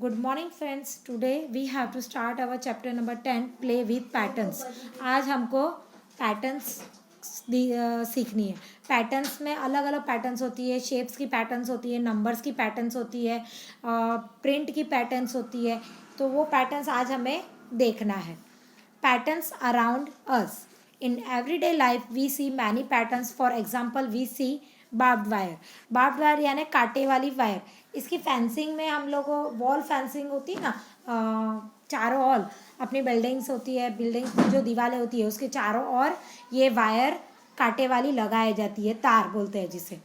Good morning friends. Today we have to start our chapter number 10 play with patterns. आज हमको patterns सीखनी है. Patterns में अलग अलग पैटर्न्स होती है, शेप्स की पैटर्न्स होती है, नंबर्स की पैटर्न्स होती है, प्रिंट की पैटर्न्स होती है. तो वो पैटर्न्स आज हमें देखना है. Patterns around us. In everyday life we see many patterns. For example we see barbed wire. Barbed wire यानी कांटे वाली वायर. इसकी फेंसिंग में हम लोग वॉल फेंसिंग होती है ना, चारों ओर अपनी बिल्डिंग्स होती है, बिल्डिंग्स की जो दीवारें होती है उसके चारों ओर ये वायर कांटे वाली लगाई जाती है, तार बोलते हैं जिसे.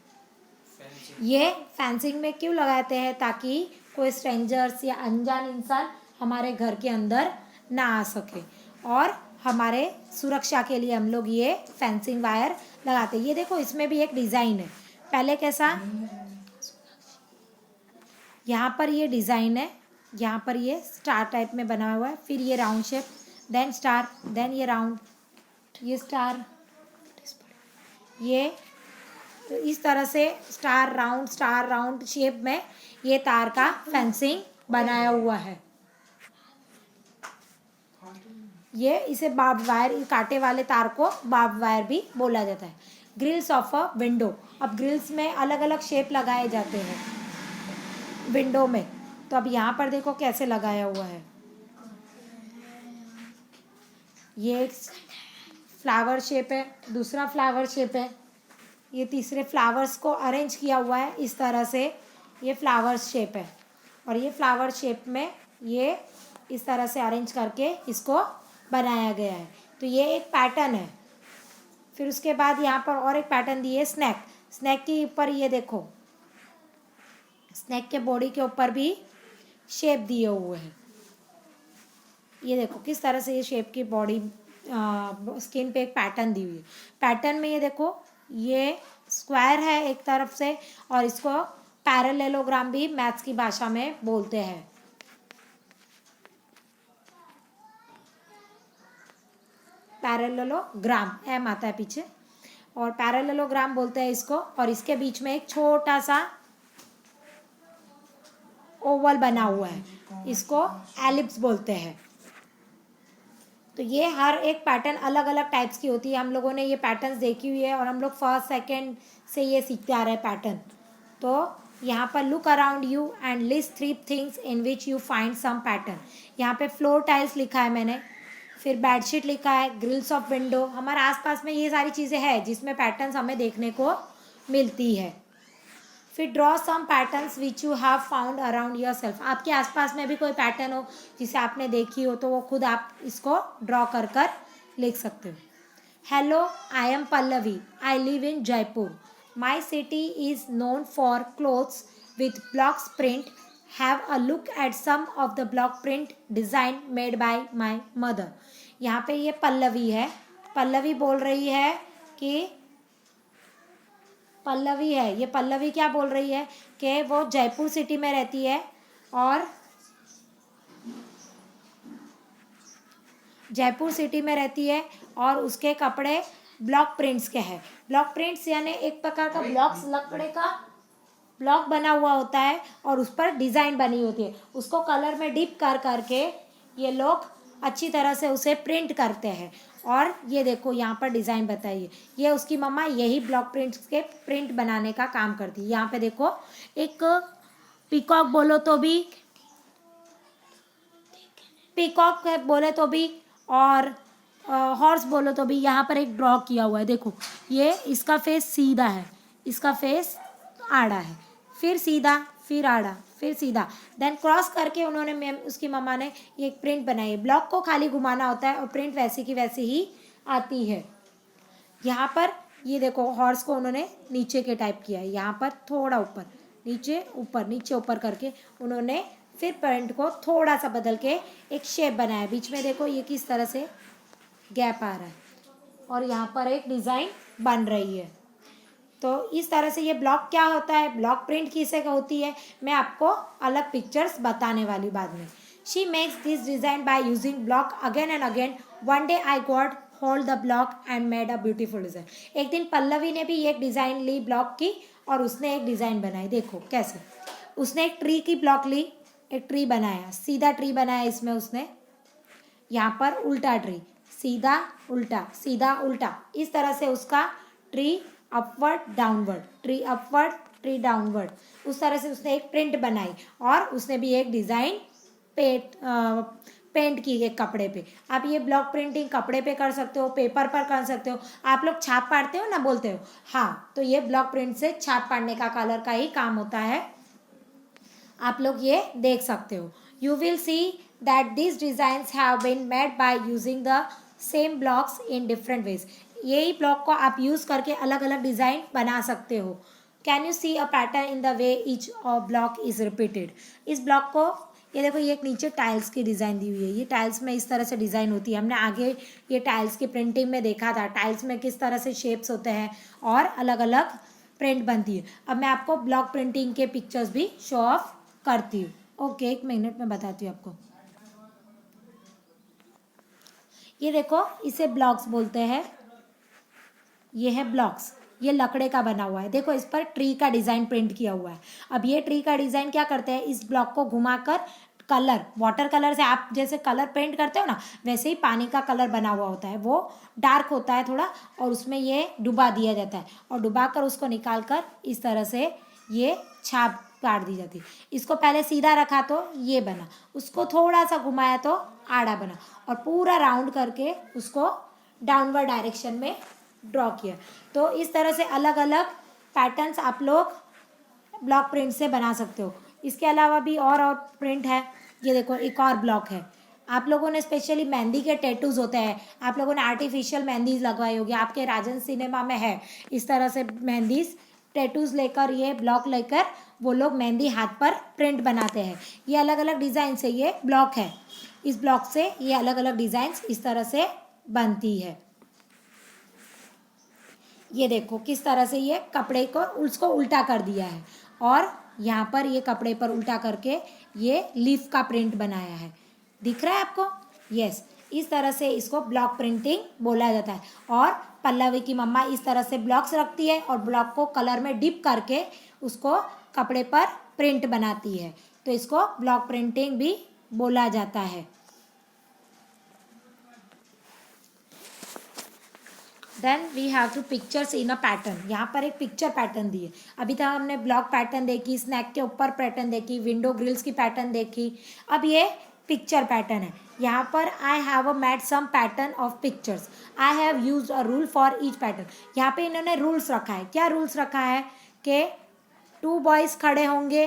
ये फेंसिंग में क्यों लगाते हैं? ताकि कोई स्ट्रेंजर्स या अनजान इंसान हमारे घर के अंदर ना आ सके, और हमारे सुरक्षा के लिए हम लोग ये फेंसिंग वायर लगाते हैं. ये देखो इसमें भी एक डिज़ाइन है. पहले कैसा, यहाँ पर ये डिज़ाइन है, यहाँ पर ये स्टार टाइप में बना हुआ है, फिर ये round shape, then star, then ये राउंड, ये स्टार, ये इस तरह से स्टार राउंड शेप में ये तार का फेंसिंग बनाया हुआ है. ये इसे बार्ब्ड वायर, कांटे वाले तार को बार्ब्ड वायर भी बोला जाता है. Grills of a window. अब ग्रिल्स में अलग अलग शेप लगाए जाते हैं विंडो में. तो अब यहाँ पर देखो कैसे लगाया हुआ है. ये एक फ्लावर शेप है, दूसरा फ्लावर शेप है, ये तीसरे फ्लावर्स को अरेंज किया हुआ है इस तरह से. ये फ्लावर शेप है, और ये फ्लावर शेप में ये इस तरह से अरेंज करके इसको बनाया गया है. तो ये एक पैटर्न है. फिर उसके बाद यहाँ पर और एक पैटर्न दिए स्नैक. स्नैक के ऊपर ये देखो, स्नैक के बॉडी के ऊपर भी शेप दिए हुए हैं. ये देखो किस तरह से ये शेप की बॉडी स्किन पे एक पैटर्न दी हुई है. पैटर्न में ये देखो ये स्क्वायर है एक तरफ से, और इसको पैरेललोग्राम भी मैथ्स की भाषा में बोलते हैं. पैरेललोग्राम एम आता है पीछे, और पैरेललोग्राम बोलते हैं इसको. और इसके बीच में एक छोटा सा ओवल बना हुआ है, इसको एलिप्स बोलते हैं. तो ये हर एक पैटर्न अलग अलग टाइप्स की होती है. हम लोगों ने ये पैटर्न्स देखी हुई है, और हम लोग फर्स्ट सेकंड से ये सीखते आ रहे हैं पैटर्न. तो यहाँ पर look around you and list 3 things in which you find some pattern. यहाँ पे फ्लोर टाइल्स लिखा है मैंने, फिर बेडशीट लिखा है, ग्रिल्स ऑफ विंडो. हमारे आसपास में ये सारी चीज़ें हैं जिसमें पैटर्न्स हमें देखने को मिलती है. फिर draw some patterns which you have found around yourself. आपके आसपास में भी कोई पैटर्न हो जिसे आपने देखी हो तो वो खुद आप इसको ड्रॉ कर कर लिख सकते हो. Hello, I am Pallavi. I live in Jaipur. My city is known for clothes with blocks print. Have a look at some of the block print design made by my mother. यहाँ पे ये पल्लवी है. पल्लवी बोल रही है कि पल्लवी है, ये पल्लवी क्या बोल रही है कि वो जयपुर सिटी में रहती है, और जयपुर सिटी में रहती है और उसके कपड़े ब्लॉक प्रिंट्स के हैं. ब्लॉक प्रिंट्स यानी एक प्रकार का ब्लॉक्स, लकड़े का ब्लॉक बना हुआ होता है और उस पर डिज़ाइन बनी होती है. उसको कलर में डिप कर करके ये लोग अच्छी तरह से उसे प्रिंट करते हैं. और ये देखो यहाँ पर डिज़ाइन बताइए, ये उसकी मम्मा यही ब्लॉक प्रिंट्स के प्रिंट बनाने का काम करती है. यहाँ पे देखो एक पीकॉक बोलो तो भी, पीकॉक बोले तो भी, और हॉर्स बोलो तो भी यहाँ पर एक ड्रॉ किया हुआ है. देखो ये इसका फेस सीधा है, इसका फेस आड़ा है, फिर सीधा, फिर आड़ा, फिर सीधा, देन क्रॉस करके उन्होंने उसकी मम्मा ने ये एक प्रिंट बनाई है. ब्लॉक को खाली घुमाना होता है और प्रिंट वैसी की वैसी ही आती है. यहाँ पर ये देखो हॉर्स को उन्होंने नीचे के टाइप किया है, यहाँ पर थोड़ा ऊपर, नीचे ऊपर, नीचे ऊपर करके उन्होंने फिर प्रिंट को थोड़ा सा बदल के एक शेप बनाया. बीच में देखो ये किस तरह से गैप आ रहा है, और यहाँ पर एक डिज़ाइन बन रही है. तो इस तरह से ये ब्लॉक क्या होता है, ब्लॉक प्रिंट किसे होती है, मैं आपको अलग पिक्चर्स बताने वाली बाद में. She makes this design by using block again and again. One day I got hold the block and made a beautiful design. एक दिन पल्लवी ने भी एक डिज़ाइन ली ब्लॉक की, और उसने एक डिज़ाइन बनाई. देखो कैसे, उसने एक ट्री की ब्लॉक ली, एक ट्री बनाया, सीधा ट्री बनाया इसमें उसने, यहाँ पर उल्टा ट्री, सीधा उल्टा सीधा उल्टा, इस तरह से उसका tree upward downward, tree upward tree downward, उस तरह से उसने एक प्रिंट बनाई और उसने भी एक डिज़ाइन पेंट की एक कपड़े पे। आप ये ब्लॉक प्रिंटिंग कपड़े पे कर सकते हो, पेपर पर कर सकते हो। आप लोग छाप पाड़ते हो ना, बोलते हो, हाँ, तो ये ब्लॉक प्रिंट से छाप पाड़ने का कलर का ही काम होता है। आप लोग ये देख सकते हो। You will see that this designs have been made by using the same blocks in different ways. यही ब्लॉक को आप यूज करके अलग अलग डिजाइन बना सकते हो। Can you see a pattern in the way each block is repeated. इस ब्लॉक को, ये देखो, ये एक नीचे टाइल्स की डिज़ाइन दी हुई है। ये टाइल्स में इस तरह से डिज़ाइन होती है। हमने आगे ये टाइल्स की प्रिंटिंग में देखा था, टाइल्स में किस तरह से शेप्स होते हैं और अलग अलग प्रिंट बनती है। अब मैं आपको ब्लॉक प्रिंटिंग के पिक्चर्स भी शो ऑफ करती हूँ। ओके, एक मिनट में बताती हूँ आपको। ये देखो, इसे ब्लॉक्स बोलते हैं। ये है ब्लॉक्स, ये लकड़े का बना हुआ है। देखो, इस पर ट्री का डिज़ाइन प्रिंट किया हुआ है। अब ये ट्री का डिज़ाइन क्या करते हैं, इस ब्लॉक को घुमाकर कलर, वाटर कलर से आप जैसे कलर पेंट करते हो ना, वैसे ही पानी का कलर बना हुआ होता है। वो डार्क होता है थोड़ा, और उसमें ये डुबा दिया जाता है, और डुबा कर उसको निकाल कर इस तरह से ये छाप काट दी जाती है। इसको पहले सीधा रखा तो ये बना, उसको थोड़ा सा घुमाया तो आड़ा बना, और पूरा राउंड करके उसको डाउनवर्ड डायरेक्शन में ड्रॉ किया। तो इस तरह से अलग अलग पैटर्न्स आप लोग ब्लॉक प्रिंट से बना सकते हो। इसके अलावा भी और प्रिंट है। ये देखो, एक और ब्लॉक है। आप लोगों ने स्पेशली मेहंदी के टैटूज होते हैं, आप लोगों ने आर्टिफिशियल मेहंदी लगवाई होगी, आपके राजन सिनेमा में है इस तरह से मेहंदी टैटूज लेकर, ये ब्लॉक लेकर वो लोग मेहंदी हाथ पर प्रिंट बनाते हैं। ये अलग अलग डिज़ाइन से ये ब्लॉक है। इस ब्लॉक से ये अलग अलग डिज़ाइंस इस तरह से बनती है। ये देखो किस तरह से ये कपड़े को उसको उल्टा कर दिया है, और यहाँ पर ये कपड़े पर उल्टा करके ये लीफ का प्रिंट बनाया है। दिख रहा है आपको? यस, इस तरह से इसको ब्लॉक प्रिंटिंग बोला जाता है। और पल्लवी की मम्मा इस तरह से ब्लॉक्स रखती है और ब्लॉक को कलर में डिप करके उसको कपड़े पर प्रिंट बनाती है, तो इसको ब्लॉक प्रिंटिंग भी बोला जाता है। Then we have two pictures in a pattern. यहाँ पर एक पिक्चर पैटर्न दी है। अभी तक हमने ब्लॉक पैटर्न देखी, स्नैक के ऊपर पैटर्न देखी, विंडो ग्रिल्स की पैटर्न देखी। अब ये पिक्चर पैटर्न है। यहाँ पर I have a made some pattern of pictures, I have use a rule for each pattern. यहाँ पे इन्होंने रूल्स रखा है। क्या रूल्स रखा है कि 2 बॉयज़ खड़े होंगे,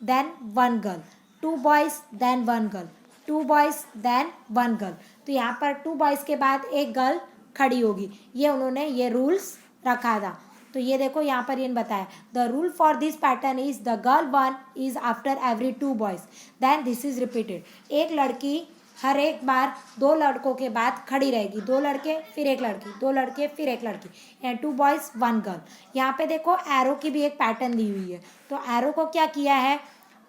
then 1 girl, 2 boys then 1 girl, 2 boys then 1 girl. तो यहाँ पर 2 बॉयज़ के बाद एक गर्ल खड़ी होगी। ये उन्होंने ये रूल्स रखा था। तो ये देखो, यहाँ पर इन्होंने बताया, the rule for this pattern is the girl 1 is after every 2 boys, then this is repeated. एक लड़की हर एक बार 2 लड़कों के बाद खड़ी रहेगी। 2 लड़के फिर एक लड़की, 2 लड़के फिर एक लड़की, 2 बॉयज़ 1 गर्ल। यहाँ पे देखो एरो की भी एक पैटर्न दी हुई है। तो एरो को क्या किया है,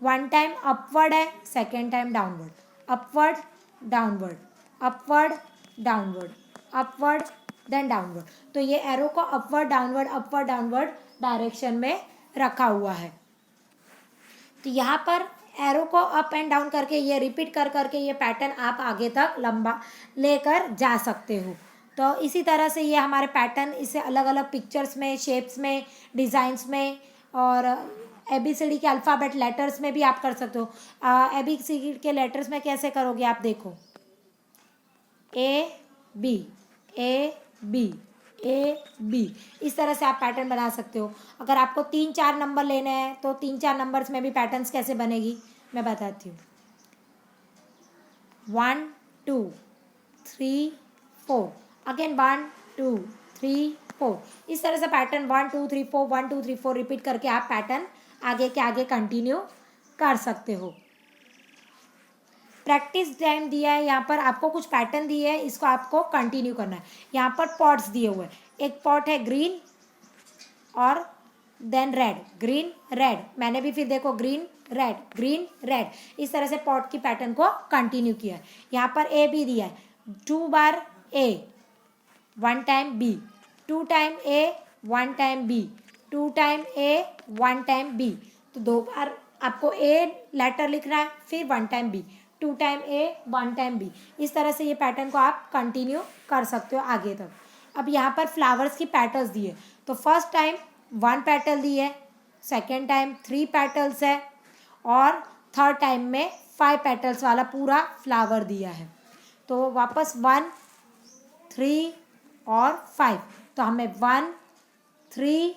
1 टाइम अपवर्ड है, 2nd time downward, upward downward, upward downward, upward then downward. तो ये एरो को अपवर्ड डाउनवर्ड डायरेक्शन में रखा हुआ है। तो यहाँ पर एरो को अप एंड डाउन करके ये रिपीट कर करके ये पैटर्न आप आगे तक लंबा लेकर जा सकते हो। तो इसी तरह से ये हमारे पैटर्न, इसे अलग अलग पिक्चर्स में, शेप्स में, डिज़ाइंस में, और ABCD के अल्फ़ाबेट लेटर्स में भी आप कर सकते हो। ABCD के लेटर्स में कैसे करोगे आप देखो, A B इस तरह से आप पैटर्न बना सकते हो। अगर आपको 3-4 नंबर लेने हैं तो 3-4 नंबर्स में भी पैटर्न्स कैसे बनेगी मैं बताती हूँ। 1 2 3 4, अगेन 1 2 3 4। इस तरह से पैटर्न 1 2 3 4 1 2 3 4 रिपीट करके आप पैटर्न आगे के आगे कंटिन्यू कर सकते हो। प्रैक्टिस टाइम दिया है, यहाँ पर आपको कुछ पैटर्न दिए है, इसको आपको कंटिन्यू करना है। यहाँ पर पॉट्स दिए हुए हैं। एक पॉट है ग्रीन और देन रेड, ग्रीन रेड, मैंने भी फिर देखो ग्रीन रेड, इस तरह से पॉट की पैटर्न को कंटिन्यू किया है। यहाँ पर A भी दिया है, 2 बार A 1 time B, 2 time A 1 time B, 2 time A 1 time B, तो 2 बार आपको ए लेटर लिखना है, फिर 1 टाइम बी, 2 टाइम ए, 1 टाइम बी। इस तरह से ये पैटर्न को आप कंटिन्यू कर सकते हो आगे तक। अब यहाँ पर फ्लावर्स की पैटर्न्स दिए, तो फर्स्ट टाइम 1 पेटल दी है, सेकेंड टाइम 3 पेटल्स है, और थर्ड टाइम में 5 पेटल्स वाला पूरा फ्लावर दिया है। तो वापस 1, 3 और 5, तो हमें 1, 3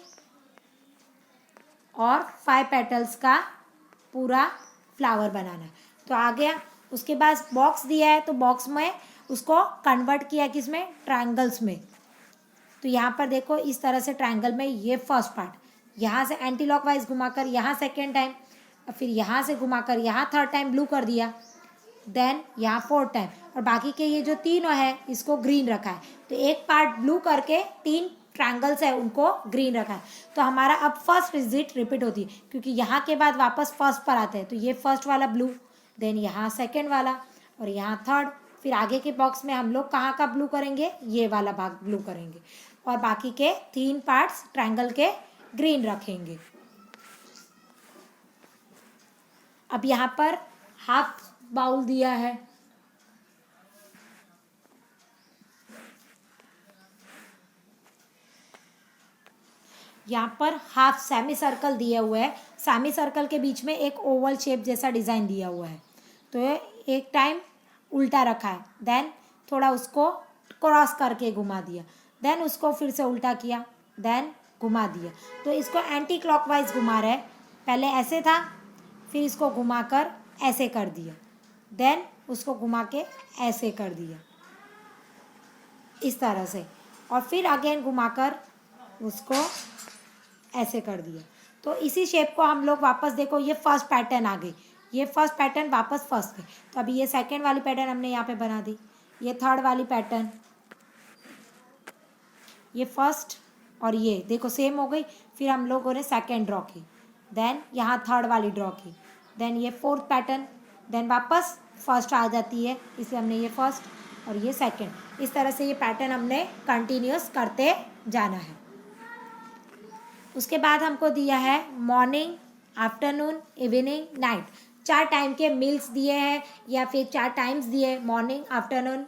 और 5 पेटल्स का पूरा फ्लावर बनाना है। तो आ गया। उसके बाद बॉक्स दिया है, तो बॉक्स में उसको कन्वर्ट किया किसमें, ट्रायंगल्स में। तो यहाँ पर देखो इस तरह से ट्रायंगल में ये फर्स्ट पार्ट, यहाँ से एंटी क्लॉकवाइज घुमाकर यहाँ सेकेंड टाइम, फिर यहाँ से घुमाकर यहाँ थर्ड टाइम ब्लू कर दिया, देन यहाँ 4 टाइम, और बाकी के ये जो तीनों है इसको ग्रीन रखा है। तो एक पार्ट ब्लू करके 3 ट्रायंगल्स है उनको ग्रीन रखा है। तो हमारा अब फर्स्ट विजिट रिपीट होती है, क्योंकि यहाँ के बाद वापस फर्स्ट पर आते हैं। तो ये फर्स्ट वाला ब्लू, देन यहाँ सेकेंड वाला, और यहाँ थर्ड, फिर आगे के बॉक्स में हम लोग कहाँ का ब्लू करेंगे, ये वाला भाग ब्लू करेंगे, और बाकी के 3 पार्ट्स ट्रायंगल के ग्रीन रखेंगे। अब यहाँ पर हाफ बाउल दिया है, यहाँ पर हाफ सेमी सर्कल दिया हुआ है, सेमी सर्कल के बीच में एक ओवल शेप जैसा डिज़ाइन दिया हुआ है। तो एक टाइम उल्टा रखा है, देन थोड़ा उसको क्रॉस करके घुमा दिया, देन उसको फिर से उल्टा किया, देन घुमा दिया। तो इसको एंटी क्लॉकवाइज घुमा रहे हैं, पहले ऐसे था, फिर इसको घुमाकर ऐसे कर दिया, देन उसको घुमा के ऐसे कर दिया, इस तरह से, और फिर अगेन घुमाकर उसको ऐसे कर दिया। तो इसी शेप को हम लोग वापस, देखो ये फर्स्ट पैटर्न आ गई, ये फर्स्ट पैटर्न वापस फर्स्ट पे। तो अभी ये सेकेंड वाली पैटर्न हमने यहाँ पे बना दी, ये थर्ड वाली पैटर्न, ये फर्स्ट, और ये देखो सेम हो गई। फिर हम लोगों ने सेकेंड ड्रॉ की, देन यहाँ थर्ड वाली ड्रॉ की, देन ये फोर्थ पैटर्न, देन वापस फर्स्ट आ जाती है, इसलिए हमने ये फर्स्ट और ये सेकेंड, इस तरह से ये पैटर्न हमने कंटिन्यूस करते जाना है। उसके बाद हमको दिया है morning, afternoon, evening, night, 4 time के मील्स दिए हैं, या फिर 4 टाइम्स दिए, मॉर्निंग, आफ्टरनून,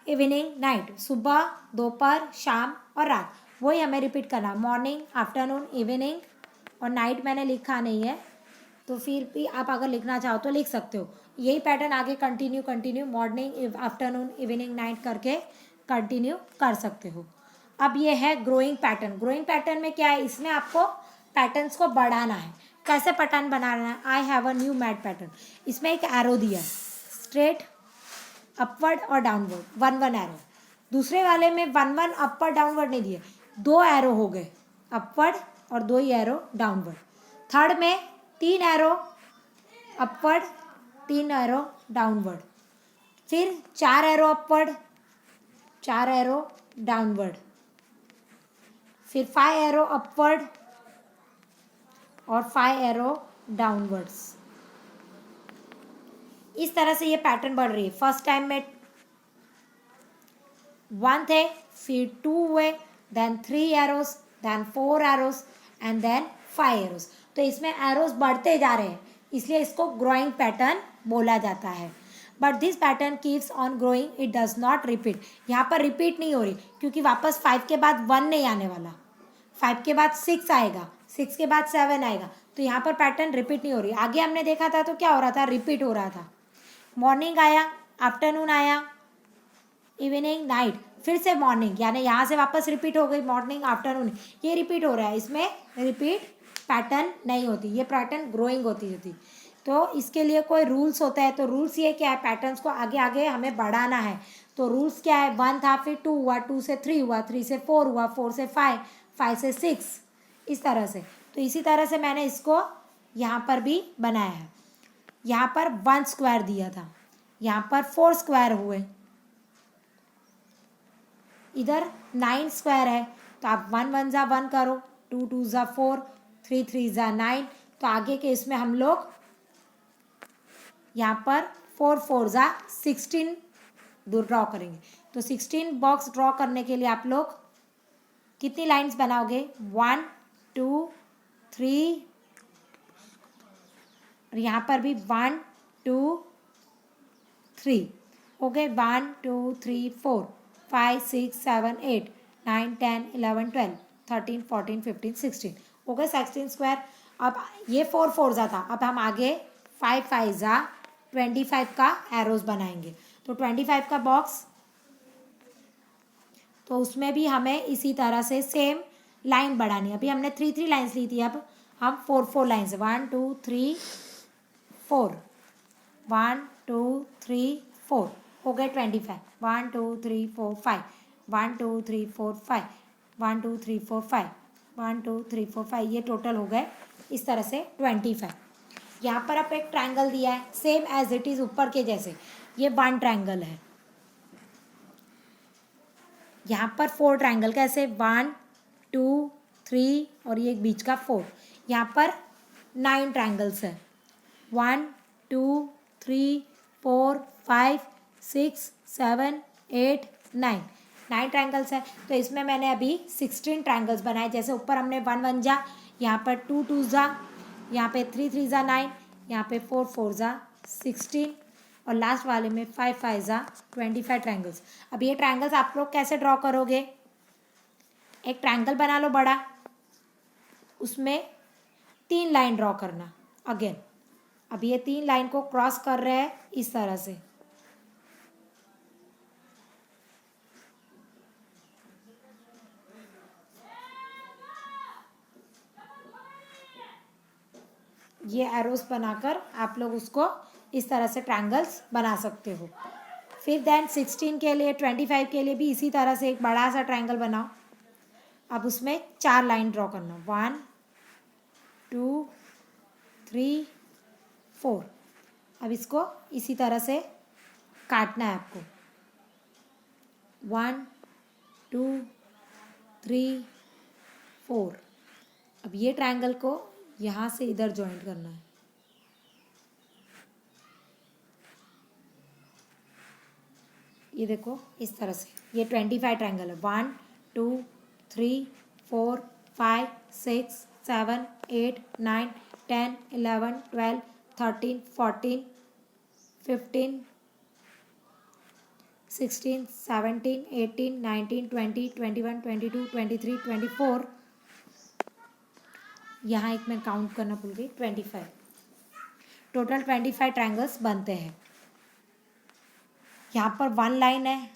इवनिंग, नाइट, सुबह, दोपहर, शाम और रात। वही हमें रिपीट करना, मॉर्निंग, आफ्टरनून, इवनिंग और नाइट मैंने लिखा नहीं है, तो फिर भी आप अगर लिखना चाहो तो लिख सकते हो। यही पैटर्न आगे continue morning, afternoon, evening, night करके कंटिन्यू कर सकते हो। अब ये है ग्रोइंग पैटर्न। ग्रोइंग पैटर्न में क्या है, इसमें आपको पैटर्न्स को बढ़ाना है। कैसे पैटर्न बनाना है, I have a new mat pattern, इसमें एक एरो दिया है, स्ट्रेट, अपवर्ड और डाउनवर्ड, 1 एरो। दूसरे वाले में 1 अपवर्ड डाउनवर्ड नहीं दिए, 2 एरो हो गए अपवर्ड और 2 ही एरो डाउनवर्ड। थर्ड में 3 एरो अपवर्ड, 3 एरो डाउनवर्ड, फिर 4 एरो अपवर्ड, 4 एरो डाउनवर्ड, फिर 5 एरो अपवर्ड और 5 एरो डाउनवर्ड्स। इस तरह से ये पैटर्न बढ़ रही है। फर्स्ट टाइम में 1 थे, फिर 2 हुए, then 3 arrows, then 4 arrows and then 5 arrows. तो इसमें एरोस बढ़ते जा रहे हैं, इसलिए इसको ग्रोइंग पैटर्न बोला जाता है। But this pattern keeps on growing, it does not repeat. यहाँ पर रिपीट नहीं हो रही, क्योंकि वापस 5 के बाद 1 नहीं आने वाला, 5 के बाद 6 आएगा, 6 के बाद 7 आएगा। तो यहाँ पर पैटर्न रिपीट नहीं हो रही। आगे हमने देखा था तो क्या हो रहा था, रिपीट हो रहा था। मॉर्निंग आया, आफ्टरनून आया, इवनिंग, नाइट, फिर से मॉर्निंग, यानी यहाँ से वापस रिपीट हो गई, मॉर्निंग, आफ्टरनून, ये रिपीट हो रहा है। इसमें रिपीट पैटर्न नहीं होती, ये पैटर्न ग्रोइंग होती। तो इसके लिए कोई रूल्स होता है, तो रूल्स ये क्या है, पैटर्न्स को आगे आगे हमें बढ़ाना है। तो रूल्स क्या है, 1 था, फिर 2 हुआ, 2 से 3 हुआ, 3 से 4 हुआ, 4 से 5, 5 से 6, इस तरह से। तो इसी तरह से मैंने इसको यहाँ पर भी बनाया है। यहाँ पर 1 स्क्वायर दिया था, यहाँ पर 4 स्क्वायर हुए, इधर 9 स्क्वायर है, तो आप 1 1 जा 1 करो, 2 2 जा 4, 3 3 जा 9। तो आगे के इसमें हम लोग यहाँ पर 4 4 जा 16 ड्रॉ करेंगे। तो 16 बॉक्स ड्रॉ करने के लिए आप लोग कितनी लाइंस बनाओगे, 1 2 3 और यहाँ पर भी 1 2 3 हो गए, 1 2 3 4 5 6 7 8 9 10 11 12 13 14 15 16 हो गए 16 स्क्वायर। अब ये 4 4 था, अब हम आगे 5 5 जा 25 का एरोज बनाएंगे। तो 25 का बॉक्स, तो उसमें भी हमें इसी तरह से सेम लाइन बढ़ानी है। अभी हमने 3 3 लाइन्स ली थी, अब हम 4 4 लाइन्स 1 2 3 4 1 2 3 4 हो गए 25 1 2 3 4 5 1 2 3 4 5 1 2 3 4 5 1 2 3 4 5 ये टोटल हो गए इस तरह से 25। यहाँ पर आप एक ट्रायंगल दिया है सेम एज इट इज ऊपर के जैसे, ये 1 ट्रायंगल है। यहाँ पर 4 ट्रायंगल कैसे 1 2 3 और ये एक बीच का 4, यहाँ पर 9 ट्रायंगल्स है 1 2 3 4 5 6 7 8 9 9 ट्रायंगल्स है। तो इसमें मैंने अभी 16 ट्रायंगल्स बनाए। जैसे ऊपर हमने 1 1 जा, यहाँ पर 2 2 जा, यहाँ पे 3 3 जा 9, यहाँ पे 4 4 जा 16 और लास्ट वाले में 5 5 जा 25 ट्रायंगल्स। अब ये ट्रायंगल्स आप लोग कैसे ड्रॉ करोगे, एक ट्रायंगल बना लो बड़ा, उसमें 3 लाइन ड्रॉ करना अगेन। अब ये 3 लाइन को क्रॉस कर रहे हैं इस तरह से, ये एरोस बनाकर आप लोग उसको इस तरह से ट्रायंगल्स बना सकते हो। फिर देन 16 के लिए 25 के लिए भी इसी तरह से एक बड़ा सा ट्रायंगल बनाओ। अब उसमें 4 लाइन ड्रॉ करना 1 2 3 4। अब इसको इसी तरह से काटना है आपको 1 2 3 4। अब ये ट्रायंगल को यहाँ से इधर जॉइंट करना है, ये देखो इस तरह से, ये 25 ट्रायंगल है 1 2 3 4 5 6 7 8 9 10 11 12 13 14 15 16 17 18 19 20 21 22 23 24, यहाँ एक मैं काउंट करना भूल गई 25। टोटल 25 ट्रायंगल्स बनते हैं। यहाँ पर 1 लाइन है,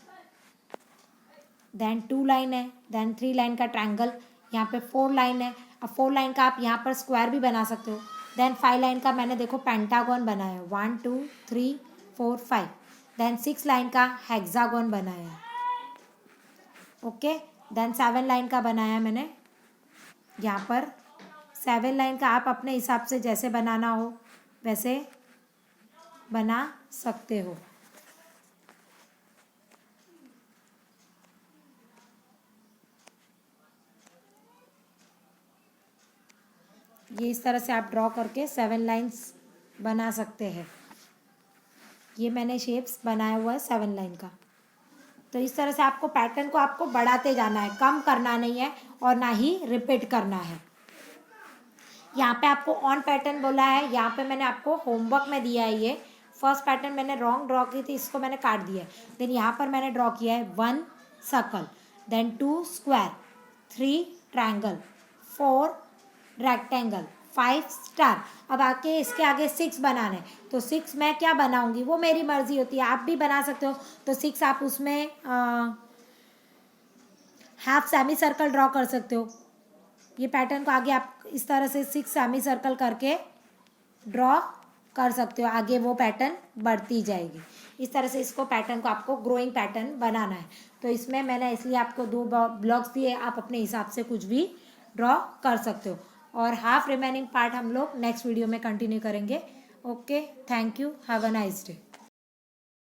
देन 2 लाइन है, देन 3 लाइन का ट्रायंगल, यहाँ पे 4 लाइन है। अब 4 लाइन का आप यहाँ पर स्क्वायर भी बना सकते हो। देन 5 लाइन का मैंने देखो पेंटागन बनाया है 1 2 3 4 5। देन 6 लाइन का हेक्सागन बनाया है, ओके। देन 7 लाइन का बनाया मैंने, यहाँ पर 7 लाइन का आप अपने हिसाब से जैसे बनाना हो वैसे बना सकते हो। ये इस तरह से आप ड्रॉ करके 7 लाइंस बना सकते हैं। ये मैंने शेप्स बनाया हुआ है 7 लाइन का। तो इस तरह से आपको पैटर्न को आपको बढ़ाते जाना है, कम करना नहीं है और ना ही रिपीट करना है। यहाँ पे आपको ऑन पैटर्न बोला है, यहाँ पे मैंने आपको होमवर्क में दिया है। ये फर्स्ट पैटर्न मैंने रॉन्ग ड्रॉ की थी, इसको मैंने काट दिया है। देन यहाँ पर मैंने ड्रॉ किया है 1 circle, then 2 square, 3 triangle, 4 rectangle, 5 star. अब आके इसके आगे 6 बनाना है, तो 6 मैं क्या बनाऊंगी वो मेरी मर्जी होती है, आप भी बना सकते हो। तो 6 आप उसमें हाफ सेमी सर्कल ड्रॉ कर सकते हो। ये पैटर्न को आगे आप इस तरह से 6 सेमी सर्कल करके ड्रॉ कर सकते हो, आगे वो पैटर्न बढ़ती जाएगी। इस तरह से इसको पैटर्न को आपको ग्रोइंग पैटर्न बनाना है। तो इसमें मैंने इसलिए आपको 2 ब्लॉक्स दिए, आप अपने हिसाब से कुछ भी ड्रॉ कर सकते हो। और हाफ रिमेनिंग पार्ट हम लोग नेक्स्ट वीडियो में कंटिन्यू करेंगे। Okay, thank you, have a nice day.